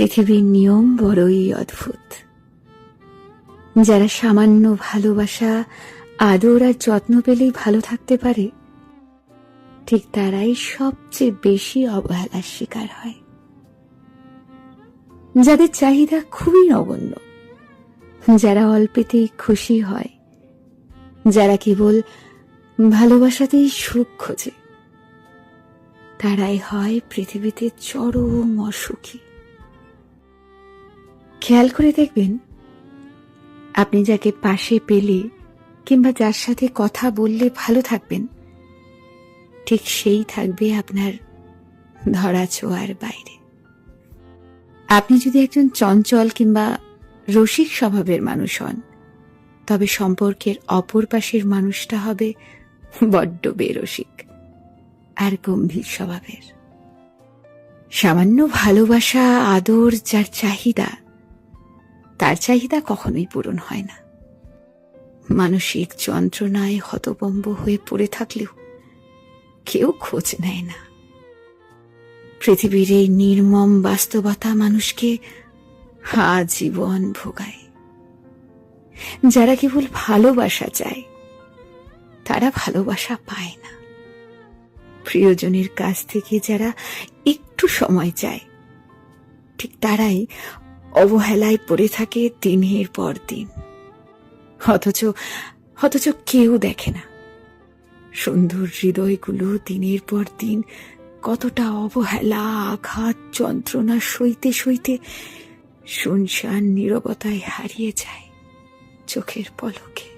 পৃথিবীর নিয়ম বড়ই অদ্ভুত। যারা সামান্য ভালোবাসা, আদর আর যত্ন পেলেই ভালো থাকতে পারে, ঠিক তারাই সবচেয়ে বেশি অবহেলার শিকার হয়। যাদের চাহিদা খুবই নগণ্য, যারা অল্পেতেই খুশি হয়, যারা কেবল ভালোবাসাতেই সুখ খোঁজে, তারাই হয় পৃথিবীতে চরম অসুখী। খেয়াল করে দেখবেন, আপনি যাকে পাশে পেলে কিংবা যার সাথে কথা বললে ভালো থাকবেন, ঠিক সেই থাকবে আপনার ধরা ছোঁয়ার বাইরে। আপনি যদি একজন চঞ্চল কিংবা রসিক স্বভাবের মানুষ হন, তবে সম্পর্কের অপর পাশের মানুষটা হবে বড্ড বেরসিক আর গম্ভীর স্বভাবের। সামান্য ভালোবাসা, আদর যার চাহিদা, তার চাহিদা কখনোই পূরণ হয় না। মানসিক যন্ত্রণায় হতভম্ব হয়ে পড়ে থাকলেও কেউ খোঁজ নেয় না। পৃথিবীর এই নির্মম বাস্তবতা মানুষকে আজীবন ভোগায়। যারা কেবল ভালোবাসা চায়, তারা ভালোবাসা পায় না। প্রিয়জনের কাছ থেকে যারা একটু সময় চায়, ঠিক তারাই অবহেলায় পড়ে থাকে দিনের পর দিন। অথচ কেউ দেখে না সুন্দর হৃদয়গুলো দিনের পর দিন কতটা অবহেলা, আঘাত, যন্ত্রণা সইতে সইতে শুনশান নীরবতায় হারিয়ে যায় চোখের পলকে।